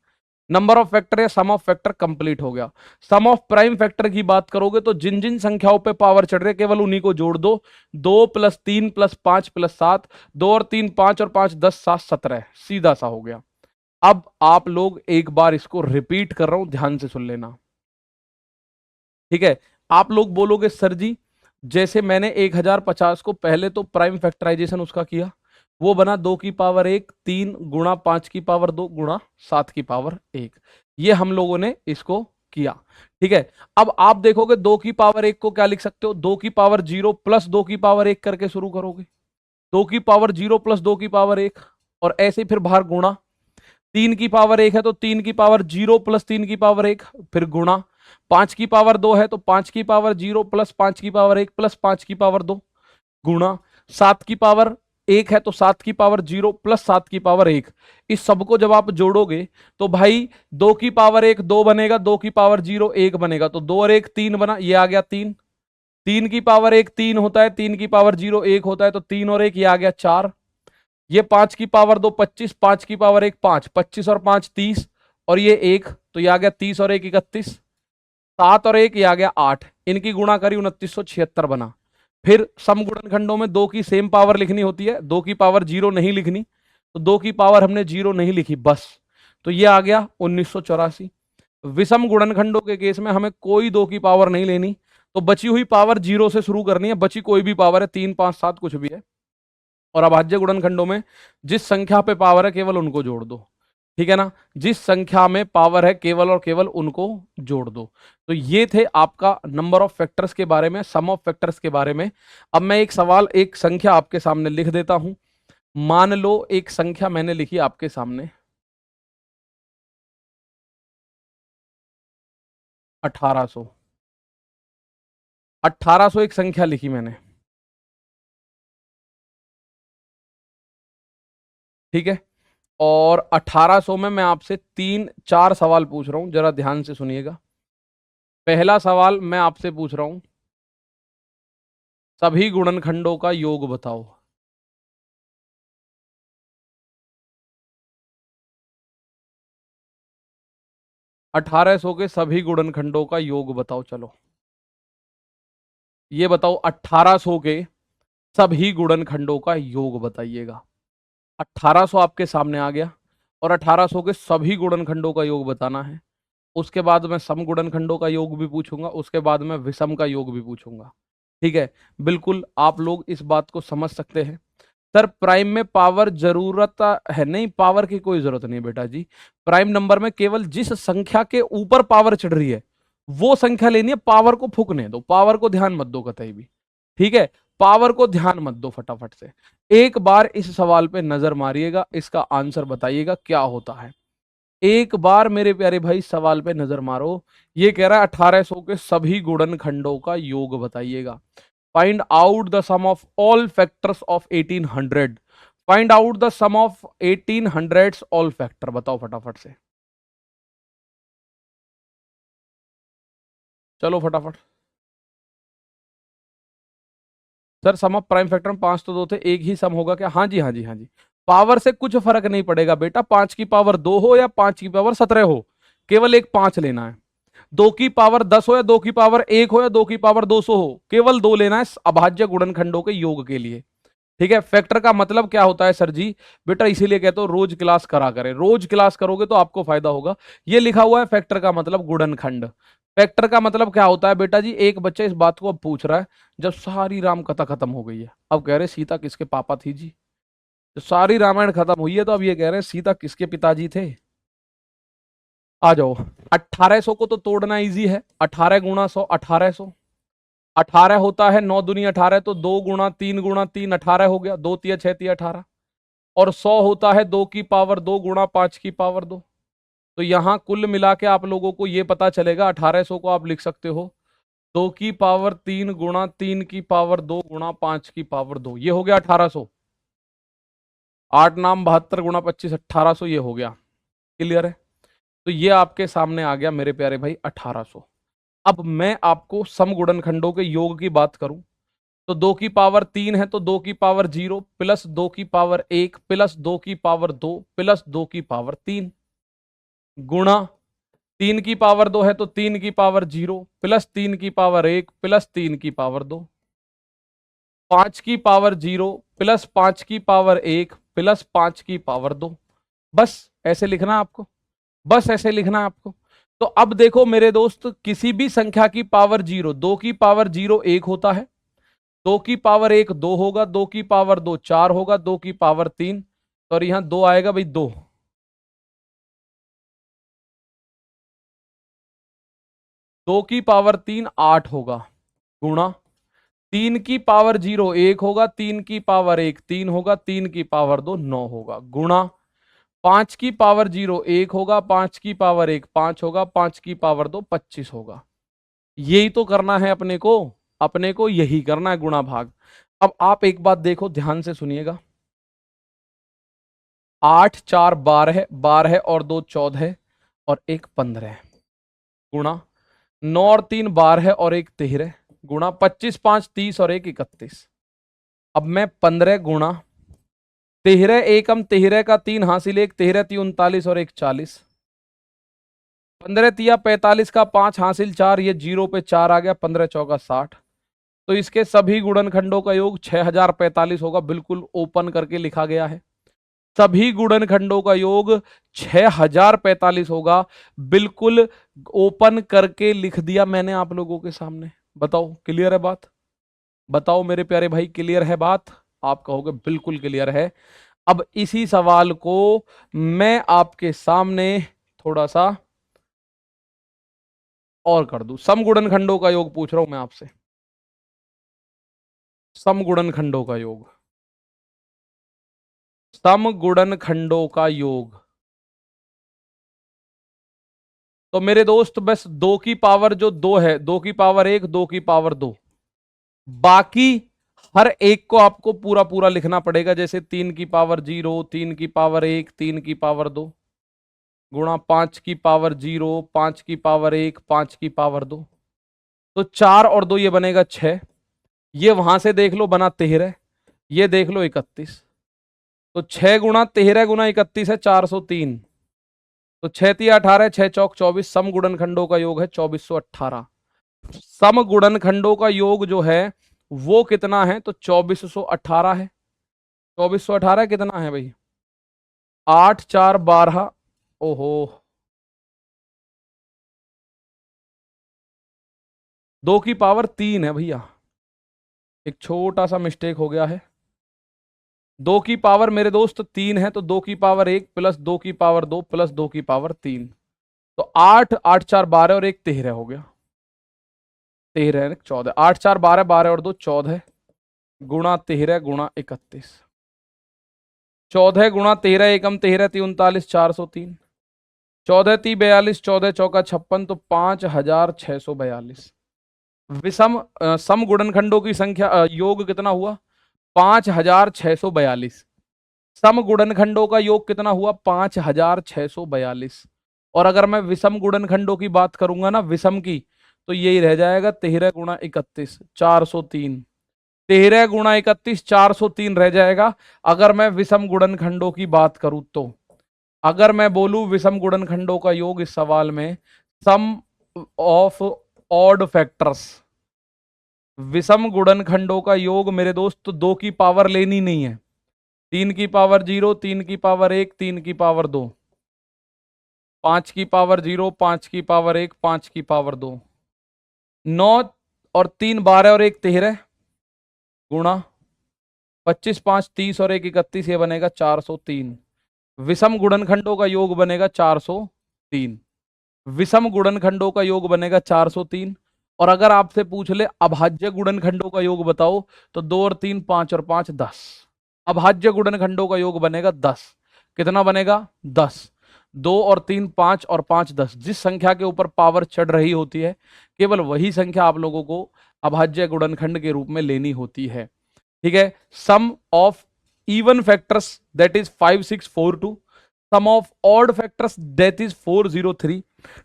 Number of factor या सम ऑफ फैक्टर कंप्लीट हो गया। सम ऑफ प्राइम फैक्टर की बात करोगे तो जिन जिन संख्याओं पे पावर चढ़ रहे केवल उन्हीं को जोड़ दो। 2 + 3 + 5 + 7, 2 और 3 5 और 5 10 7 17, सीधा सा हो गया। अब आप लोग एक बार इसको रिपीट कर रहा हूं, ध्यान से सुन लेना। ठीक है? आप लोग बोलोगे सर जी, जैसे मैंने 1050 को पहले तो प्राइम फैक्टराइजेशन उसका किया, वो बना 2 की पावर 1 3 गुणा 5 की पावर 2 गुणा 7 की पावर 1, ये हम लोगों ने इसको किया। ठीक है? अब आप देखोगे 2 की पावर 1 को क्या लिख सकते हो? 2 की पावर 0 + 2 की पावर 1 करके शुरू करोगे। 2 की पावर 0 + 2 की पावर 1, और ऐसे ही फिर बाहर गुणा। 3 की पावर 1 है तो 3 की पावर 0 + 3 की पावर 1, फिर गुणा। 5 की पावर 2 है तो 5 की पावर 0 + 5 की पावर 1 + 5 की पावर 2, गुणा। 7 की पावर 1 है तो 7 की पावर 0 + 7 की पावर 1, इस सबको जब आप जोड़ोगे तो भाई 2 की पावर 1 2 बनेगा, 2 की पावर 0 1 बनेगा, तो 2 और 1 3 बना, ये आ गया 3। 3 की पावर 1 3 होता है, 3 की पावर 0 1 होता है, तो 3 और 1 ये आ गया 4। ये 5 की पावर 2 25, 5 की पावर 1 5, 25 और 5 30, और ये 1, तो ये आ गया 30 और 1 31, 7 और 1 ये आ गया 8, इनकी गुणा करी 2976 बना। फिर समगुणनखंडों में 2 की सेम पावर लिखनी होती है, 2 की पावर 0 नहीं लिखनी, तो 2 की पावर हमने 0 नहीं लिखी बस, तो ये आ गया 1984। विषम गुणनखंडों के केस में हमें कोई 2 की पावर नहीं लेनी, तो बची हुई पावर 0 से शुरू करनी है, बची कोई भी पावर है 3 5 7 कुछ भी है, और अभाज्य गुणनखंडों में जिस संख्या पे पावर है केवल उनको जोड़ दो। ठीक है ना? जिस संख्या में पावर है केवल और केवल उनको जोड़ दो। तो ये थे आपका नंबर ऑफ फैक्टर्स के बारे में, सम ऑफ फैक्टर्स के बारे में। अब मैं एक सवाल, एक संख्या आपके सामने लिख देता हूं। मान लो एक संख्या मैंने लिखी आपके सामने, 1800। 1800 एक संख्या लिखी मैंने, ठीक है। और 1800 में मैं आपसे 3-4 सवाल पूछ रहा हूं, जरा ध्यान से सुनिएगा। पहला सवाल मैं आपसे पूछ रहा हूं, सभी गुणनखंडों का योग बताओ। 1800 के सभी गुणनखंडों का योग बताओ। चलो ये बताओ, 1800 के सभी गुणनखंडों का योग बताइएगा। 1800 आपके सामने आ गया, और 1800 के सभी गुणनखंडों का योग बताना है। उसके बाद मैं सम गुणनखंडों का योग भी पूछूंगा, उसके बाद मैं विषम का योग भी पूछूंगा, ठीक है। बिल्कुल आप लोग इस बात को समझ सकते हैं। सर प्राइम में पावर जरूरत है? नहीं, पावर की कोई जरूरत नहीं बेटा जी। प्राइम नंबर में केवल जिस संख्या के ऊपर पावर चढ़ रही है वो संख्या लेनी है, पावर को फूकने दो, पावर को ध्यान मत दो कतई भी, ठीक है। पावर को ध्यान मत दो, फटाफट से एक बार इस सवाल पे नजर मारिएगा, इसका आंसर बताइएगा क्या होता है। एक बार मेरे प्यारे भाई सवाल पे नजर मारो। ये कह रहा है 1800 के सभी गुणनखंडों का योग बताइएगा। Find out the sum of all factors of 1800। Find out the sum of 1800 all factor, बताओ फटाफट से, चलो फटाफट। Sir sum of prime factor में 5 तो 2 थे, एक ही सम होगा क्या? हाँ जी, हाँ जी, हाँ जी। पावर से कुछ फर्क नहीं पड़ेगा बेटा, 5 की पावर 2 हो या 5 की पावर 17 हो, केवल एक 5 लेना है। 2 की पावर 10 हो या 2 की पावर 1 हो या 2 की पावर 200 हो, केवल 2 लेना है अभाज्य गुणनखंडों के योग के लिए, ठीक है। फैक्टर का मतलब क्या होता है सर जी? बेटा इसीलिए कहते हो रोज क्लास करा करें, रोज क्लास करोगे तो आपको फायदा होगा। ये लिखा हुआ है फैक्टर का मतलब गुणनखंड। फैक्टर का मतलब क्या होता है बेटा जी? एक बच्चा इस बात को अब पूछ रहा है, जब सारी राम कथा खत्म हो गई है, अब कह रहे सीता किसके पापा थी जी। तो सारी रामायण खत्म हुई है तो अब ये कह रहे हैं सीता किसके पिताजी थे। आ जाओ। 1800 को तो तोड़ना इजी है, 18 × 100 1800। 18 होता है 9 दूनी 18, तो 2 × 3 × 3 18 हो गया, 2 तिया 6 तिया 18। और 100 होता है 2 की पावर 2 × 5 की पावर 2। तो यहां कुल मिला के आप लोगों को यह पता चलेगा, 1800 को आप लिख सकते हो 2 की पावर 3 × 3 की पावर 2 × 5 की पावर 2, ये हो गया 1800। 8 नाम 72 × 25 1800, ये हो गया। क्लियर है? तो ये आपके सामने आ गया मेरे प्यारे भाई 1800। अब मैं आपको सम गुणनखंडों के योग की बात करूं, तो 2 की पावर 3 है तो 2 की पावर 0 प्लस 2 की पावर 1 प्लस 2 की पावर 2 प्लस 2 की पावर 3, गुणा 3 की पावर 2 है तो 3 की पावर 0 प्लस 3 की पावर 1 प्लस 3 की पावर 2, 5 की पावर 0 प्लस 5 की पावर 1 प्लस 5 की पावर 2। बस ऐसे लिखना है आपको, बस ऐसे लिखना है आपको। तो अब देखो मेरे दोस्त, किसी भी संख्या की पावर 0, 2 की पावर 0 1 होता है, 2 की पावर 1 2 होगा, 2 की पावर 2 4 होगा, 2 की पावर 3, और यहां 2 आएगा भाई 2। 2 की पावर 3 8 होगा, गुणा 3 की पावर 0 1 होगा, 3 की पावर 1 3 होगा, 3 की पावर 2 9 होगा, गुणा 5 की पावर 0 1 होगा, 5 की पावर 1 5 होगा, 5 की पावर 2 25 होगा। यही तो करना है अपने को, अपने को यही करना है, गुणा भाग। अब आप एक बात देखो, ध्यान से सुनिएगा। 8 4 12 12 और 2 14 और 1 15, गुणा 9 और 3 12 और 1 13, गुणा 25 5 30 और 1 31। अब मैं 15 गुणा 13 एकम 13 का 3 हासिल 1 13 3 39 और 1 40, 15 तिया 45 का 5 हासिल 4, ये 0 पे 4 आ गया, 15 चौका 60। तो इसके सभी गुणनखंडों का योग 6045 होगा, बिल्कुल ओपन करके लिखा गया है। सभी गुणनखंडों का योग 6045 होगा, बिल्कुल ओपन करके लिख दिया मैंने आप लोगों के सामने। बताओ क्लियर है बात? बताओ मेरे प्यारे भाई क्लियर है बात? आप कहोगे बिल्कुल क्लियर है। अब इसी सवाल को मैं आपके सामने थोड़ा सा और कर दूं, सम गुणनखंडों का योग पूछ रहा हूं मैं आपसे, सम गुणनखंडों का योग, सम गुणनखंडों का योग। तो मेरे दोस्त बस 2 की पावर जो 2 है, 2 की पावर 1, 2 की पावर 2, बाकी हर एक को आपको पूरा पूरा लिखना पड़ेगा। जैसे 3 की पावर 0, 3 की पावर 1, 3 की पावर 2, गुणा 5 की पावर 0, 5 की पावर 1, 5 की पावर 2। तो 4 और 2 ये बनेगा 6। ये वहां से देख लो बना 13, ये देख लो 31। तो 6 गुणा 13 गुणा 31 है 403। तो 6 तिया 18, 6 चौक 24, सम गुणनखंडों का योग है 2418। सम गुणनखंडों का योग जो है वो कितना है? तो 2418 है। 2418 कितना है भाई? 8 4 12। ओहो, 2 की पावर 3 है भैया, एक छोटा सा मिस्टेक हो गया है। 2 की पावर मेरे दोस्त 3 है, तो 2 की पावर 1 प्लस 2 की पावर 2 प्लस 2 की पावर 3। तो 8 8 4 12 और 1 13 हो गया। 13 14, 8 4 12, 12 और 2 14, गुणा 13 गुणा 31। 14 गुणा 13 एकम 13 ती 39, 403। 14 ती 42, 14 चौका 56, तो 5642। विषम सम गुणनखंडों की संख्या योग कितना हुआ? 5642। सम गुणनखंडों का योग कितना हुआ? 5642। और अगर मैं विषम गुणनखंडों की बात करूंगा ना, विषम की, तो यही रह जाएगा 13 गुणा 31, 403। 13 गुणा 31, 403 रह जाएगा। अगर मैं विषम गुणनखंडों की बात करूं तो, अगर मैं बोलूं विषम गुणनखंडों का योग इस सवाल में, सम ऑफ ऑड फैक्टर्स, विषम गुणनखंडों का योग मेरे दोस्त 2 की पावर लेनी नहीं है। 3 की पावर 0, 3 की पावर 1, 3 की पावर 2, 5 की पावर 0, 5 की पावर 1, 5 की पावर 2, 9 और 3 12 और 1 13, गुणा 25 5 30 और 1 31, ये बनेगा 403। विषम गुणनखंडों का योग बनेगा 403। विषम गुणनखंडों का योग बनेगा 403। और अगर आपसे पूछ ले अभाज्य गुणनखंडों का योग बताओ, तो 2 और 3 5 और 5 10। अभाज्य गुणनखंडों का योग बनेगा 10। कितना बनेगा? 10। 2 और 3 5 और 5 10। जिस संख्या के ऊपर पावर चढ़ रही होती है, केवल वही संख्या आप लोगों को अभाज्य गुणनखंड के रूप में लेनी होती है। ठीक है। Sum of even factors that is 5642, sum of odd factors that is 403,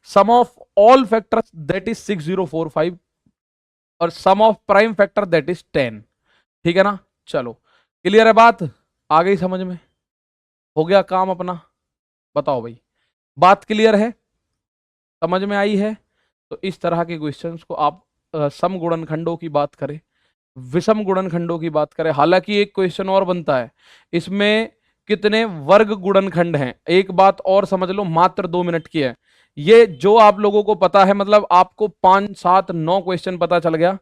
sum of all factors that is 6045, और sum of prime factor that is 10। ठीक है ना? चलो, क्लियर है बात? आ गई समझ में? हो गया काम अपना? बताओ भाई, बात क्लियर है? समझ में आई है? तो इस तरह के क्वेश्चंस को आप सम गुणनखंडों की बात करें, विषम गुणनखंडों की बात करें। हालांकि एक क्वेश्चन और बनता है, इसमें कितने वर्ग गुणनखंड हैं? एक बात और समझ लो, मात्र 2 मिनट की है ये, जो आप लोगों को पता है, मतलब आपको 5 7 9 क्वेश्चन पता चल गया।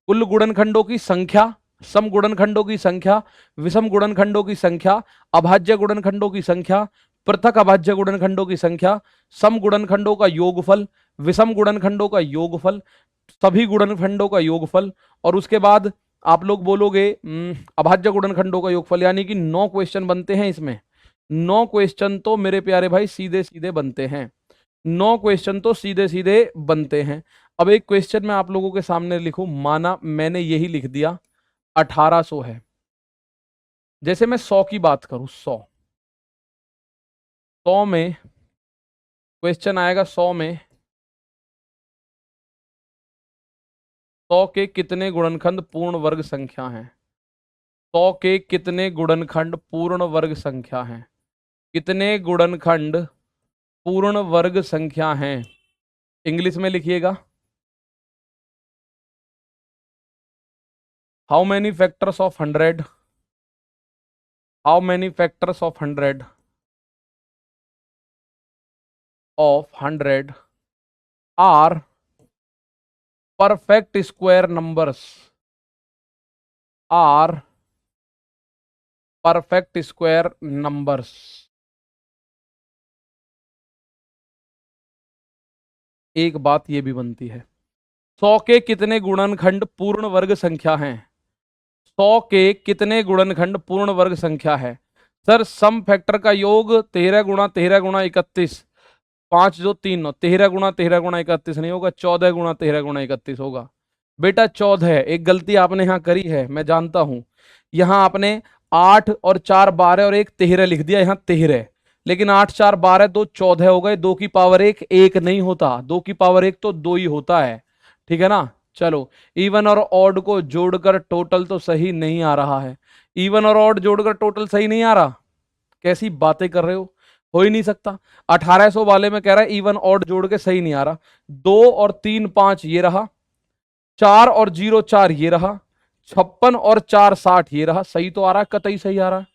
कुल गुणनखंडों की संख्या, सम गुणनखंडों की संख्या, विषम गुणनखंडों की संख्या, अभाज्य गुणनखंडों की संख्या, पृथक अभाज्य गुणनखंडों की संख्या, सम गुणनखंडों का योगफल, विषम गुणनखंडों का योगफल, सभी गुणनखंडों का योगफल, और उसके बाद आप लोग बोलोगे अभाज्य गुणनखंडों का योगफल। यानी कि 9 क्वेश्चन बनते हैं इसमें। 9 क्वेश्चन तो मेरे प्यारे भाई सीधे सीधे बनते हैं। 9 क्वेश्चन तो सीधे सीधे बनते हैं। अब एक क्वेश्चन मैं आप लोगों के सामने लिखूं, माना मैंने यही लिख दिया 1800 है। जैसे मैं 100 की बात करूं, 100 में क्वेश्चन आएगा, 100 में 100 के कितने गुणनखंड पूर्ण वर्ग संख्या हैं? 100 के कितने गुणनखंड पूर्ण वर्ग संख्या हैं? कितने गुणनखंड पूर्ण वर्ग संख्या हैं? इंग्लिश में लिखिएगा। How many factors of 100? How many factors of 100 are perfect square numbers? Are perfect square numbers. एक बात ये भी बनती है, 100 के कितने गुणनखंड पूर्ण वर्ग संख्या हैं? 100 के कितने गुणनखंड पूर्ण वर्ग संख्या है? सर सम फैक्टर का योग 13 गुणा 13 गुणा 31, 5 जो 3 9, 13 गुणा 31 नहीं होगा, 14 गुणा 13 गुणा 31 होगा। बेटा 14 है, एक गलती आपने यहाँ करी है, मैं जानता हूं। यहाँ आपने 8 और 4 12 और 1 13 लिख दिया, यहाँ 13, लेकिन 8 4 12 2 14 हो गए, 2 की पावर 1 1 नहीं होता, 2 की पावर 1 तो 2 ही होता है, ठीक है ना। चलो, इवन और ऑड को जोड़कर टोटल तो सही नहीं आ रहा है, इवन और ऑड जोड़कर टोटल सही नहीं आ रहा, कैसी बातें कर रहे हो ही नहीं सकता। 1800 वाले में कह रहा है इवन ऑड जोड़ के सही नहीं आ रहा। 2 और 3 5 ये रहा, 4 और 0 4 ये रहा, 56 और 4 60 ये रहा, सही तो आ रहा है, कतई सही आ रहा है,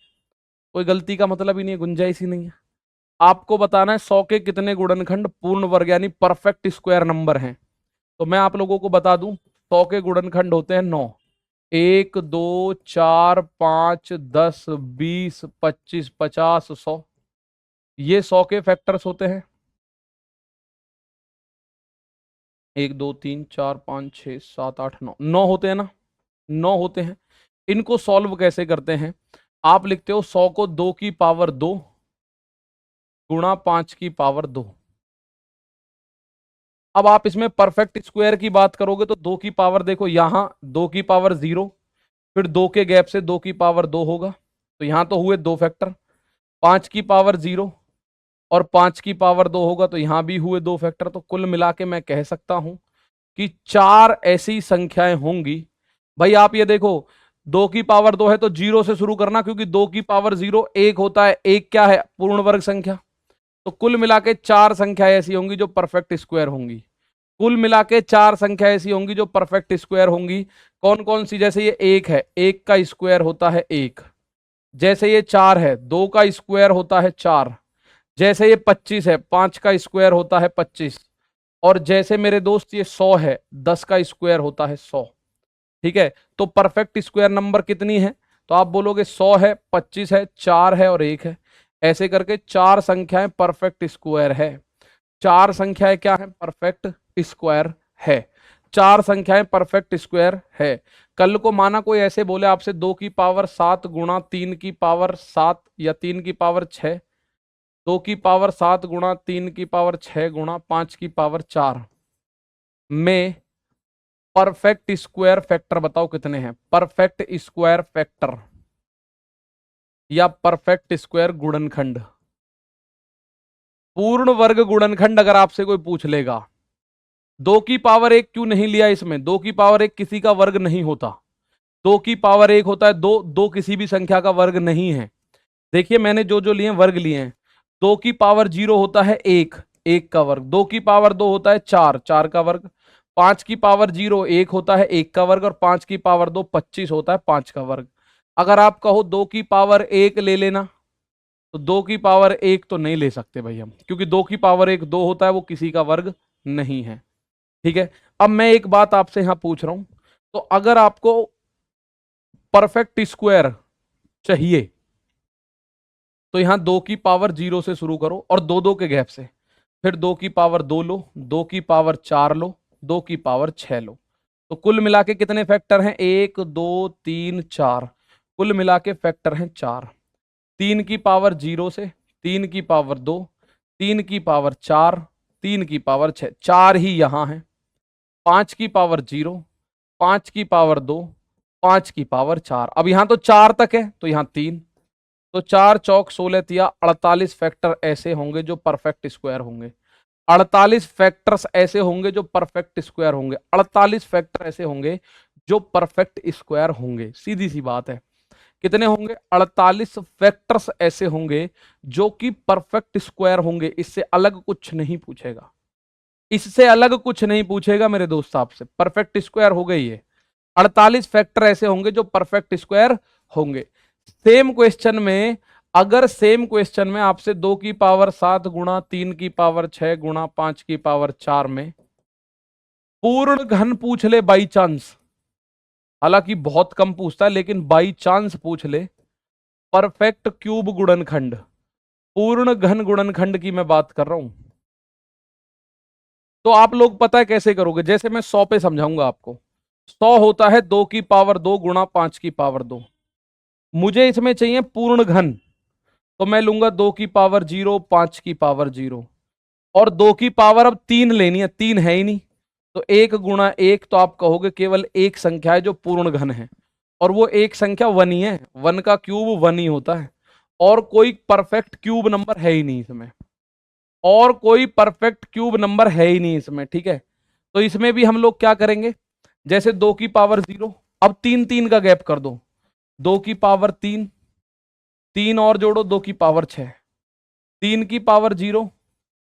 कोई गलती का मतलब ही नहीं है, गुंजाइश ही नहीं है। आपको बताना है 100 के कितने गुणनखंड पूर्ण वर्ग यानी परफेक्ट स्क्वायर नंबर हैं। तो मैं आप लोगों को बता दूं, 100 के गुणनखंड होते हैं 9, 1 2 4 5 10 20 25 50 100, ये 100 के फैक्टर्स होते हैं। 1 2 3 4 5 6 7 8 9, 9 होते हैं ना, 9 होते हैं। इनको सॉल्व कैसे करते हैं, आप लिखते हो 100 को 2 की पावर 2 गुणा 5 की पावर 2। अब आप इसमें परफेक्ट स्क्वायर की बात करोगे तो 2 की पावर देखो, यहां 2 की पावर 0, फिर 2 के गैप से 2 की पावर 2 होगा, तो यहां तो हुए 2 फैक्टर। 5 की पावर 0 और 5 की पावर 2 होगा, तो यहां भी हुए 2 फैक्टर। तो कुल मिला के मैं कह सकता हूं कि 4 ऐसी संख्याएं होंगी। भाई आप ये देखो, 2 की पावर 2 है तो 0 से शुरू करना, क्योंकि 2 की पावर 0 1 होता है, 1 क्या है, पूर्ण वर्ग संख्या। तो कुल मिला के 4 संख्याएं ऐसी होंगी जो परफेक्ट स्क्वायर होंगी। कुल मिला के 4 संख्या ऐसी होंगी जो परफेक्ट स्क्वायर होंगी। कौन कौन सी, जैसे ये 1 है, 1 का स्क्वायर होता है 1, जैसे ये 4 है, 2 का स्क्वायर होता है 4, जैसे ये 25 है, 5 का स्क्वायर होता है 25, और जैसे मेरे दोस्त ये 100 है, 10 का स्क्वायर होता है 100। ठीक है, तो परफेक्ट स्क्वायर नंबर कितनी है, तो आप बोलोगे 100 है, 25 है, 4 है और 1 है। ऐसे करके 4 संख्याएं परफेक्ट स्क्वायर है। 4 संख्याएं क्या है, परफेक्ट स्क्वायर है। 4 संख्याएं परफेक्ट स्क्वायर है। कल को माना कोई ऐसे बोले आपसे 2 की पावर 7 गुणा 3 की पावर 7 या 3 की पावर 6, 2 की पावर 7 गुणा 3 की पावर 6 गुणा 5 की पावर 4 में परफेक्ट स्क्वायर फैक्टर बताओ कितने हैं। परफेक्ट स्क्वायर फैक्टर या परफेक्ट स्क्वायर गुणनखंड, पूर्ण वर्ग गुणनखंड अगर आपसे कोई पूछ लेगा, 2 की पावर 1 क्यों नहीं लिया इसमें, 2 की पावर 1 किसी का वर्ग नहीं होता, 2 की पावर 1 होता है 2, 2 किसी भी संख्या का वर्ग नहीं है। देखिए मैंने जो जो लिए वर्ग लिए हैं, 2 की पावर 0 होता है 1, 1 का वर्ग, 2 की पावर 2 होता है 4, 4 का वर्ग, 5 की पावर 0 1 होता है 1 का वर्ग, और 5 की पावर 2 25 होता है 5 का वर्ग। अगर आप कहो 2 की पावर 1 ले लेना, तो 2 की पावर 1 तो नहीं ले सकते भाई हम, क्योंकि 2 की पावर 1 2 होता है, वो किसी का वर्ग नहीं है। ठीक है, अब मैं एक बात आपसे यहां पूछ रहा हूं, तो अगर आपको परफेक्ट स्क्वायर चाहिए तो यहां 2 की पावर 0 से शुरू करो और 2 2 के गैप से, फिर 2 की पावर 2 लो, 2 की पावर 4 लो, 2 की पावर 6 लो। तो कुल मिला के कितने फैक्टर हैं, 1 2 3 4, कुल मिला के फैक्टर हैं 4। 3 की पावर 0 से, 3 की पावर 2, 3 की पावर 4, 3 की पावर 6, 4 ही यहां है। 5 की पावर 0, 5 की पावर 2, 5 की पावर 4, अब यहां तो 4 तक है तो यहां 3, तो 4 चौक 16 तिया 48 फैक्टर ऐसे होंगे जो परफेक्ट स्क्वायर होंगे। 48 फैक्टर्स ऐसे होंगे जो परफेक्ट स्क्वायर होंगे। 48 फैक्टर ऐसे होंगे जो परफेक्ट स्क्वायर होंगे, सीधी सी बात है। कितने होंगे, 48 फैक्टर्स ऐसे होंगे जो कि परफेक्ट स्क्वायर होंगे। इससे अलग कुछ नहीं पूछेगा, इससे अलग कुछ नहीं पूछेगा मेरे दोस्त आपसे, परफेक्ट स्क्वायर हो गई ये। 48 फैक्टर ऐसे होंगे जो परफेक्ट स्क्वायर होंगे। सेम क्वेश्चन में, अगर सेम क्वेश्चन में आपसे 2 की पावर 7 गुणा 3 की पावर 6 गुणा 5 की पावर 4 में पूर्ण घन पूछ ले बाई चांस, हालांकि बहुत कम पूछता है लेकिन बाई चांस पूछ ले, परफेक्ट क्यूब गुणनखंड, पूर्ण घन गुणनखंड की मैं बात कर रहा हूं, तो आप लोग पता है कैसे करोगे, जैसे मैं 100 पे समझाऊंगा आपको। 100 होता है 2 की पावर 2 गुणा 5 की पावर 2, मुझे इसमें चाहिए पूर्ण घन, तो मैं लूंगा 2 की पावर 0, 5 की पावर 0, और 2 की पावर अब 3 लेनी है, 3 है ही नहीं, तो 1 गुणा 1, तो आप कहोगे केवल एक संख्या है जो पूर्ण घन है, और वो एक संख्या 1 ही है। 1 का क्यूब 1 ही होता है, और कोई परफेक्ट क्यूब नंबर है ही नहीं इसमें, और कोई परफेक्ट क्यूब नंबर है ही नहीं इसमें, ठीक है। तो इसमें भी हम लोग क्या करेंगे, जैसे 2 की पावर 0, अब 3 3 का गैप कर दो, 2 की पावर 3, 3 और जोड़ो 2 की पावर 6, 3 की पावर 0,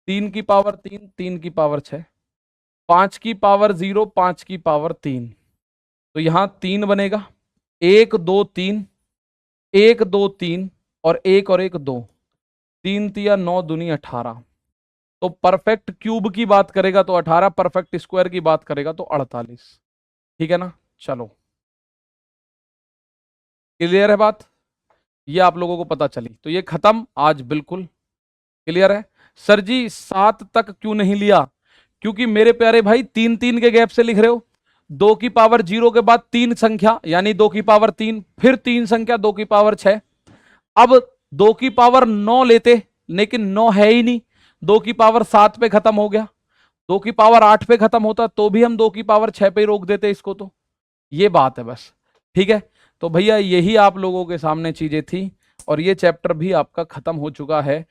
3 की पावर 3, 3 की पावर 6, 5 की पावर 0, 5 की पावर 3, तो यहां 3 बनेगा, 1 2 3, 1 2 3, और एक 2, 3 तिया 9 दूनी 18, तो परफेक्ट क्यूब की बात करेगा तो 18, परफेक्ट स्क्वायर की बात करेगा तो 48, ठीक है ना। चलो, क्लियर है बात, ये आप लोगों को पता चली, तो ये खत्म आज, बिल्कुल क्लियर है। सर जी 7 तक क्यों नहीं लिया, क्योंकि मेरे प्यारे भाई 3 3 के गैप से लिख रहे हो, 2 की पावर 0 के बाद 3 संख्या यानी 2 की पावर 3, फिर 3 संख्या 2 की पावर 6, अब 2 की पावर 9 लेते, लेकिन 9 है ही नहीं, 2 की पावर 7 पे खत्म हो गया, 2 की पावर 8 पे खत्म होता तो भी हम 2 की पावर 6 पे ही रोक देते इसको, तो ये बात है बस, ठीक है। तो भैया यही आप लोगों के सामने चीजें थी, और ये चैप्टर भी आपका खत्म हो चुका है,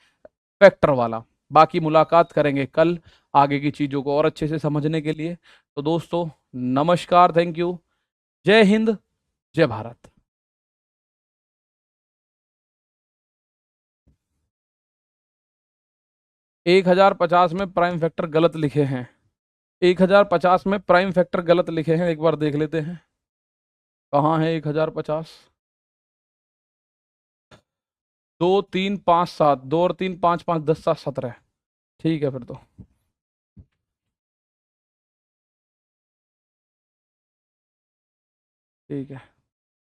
फैक्टर वाला। बाकी मुलाकात करेंगे कल आगे की चीजों को और अच्छे से समझने के लिए। तो दोस्तों नमस्कार, थैंक यू, जय हिंद, जय भारत। 1050 में प्राइम फैक्टर गलत लिखे हैं, 1050 में प्राइम फैक्टर गलत लिखे हैं, एक बार देख लेते हैं कहाँ है 1050। 2 3 5 7, 2 और 3 5 5 10 7 17, ठीक है फिर तो, ठीक है।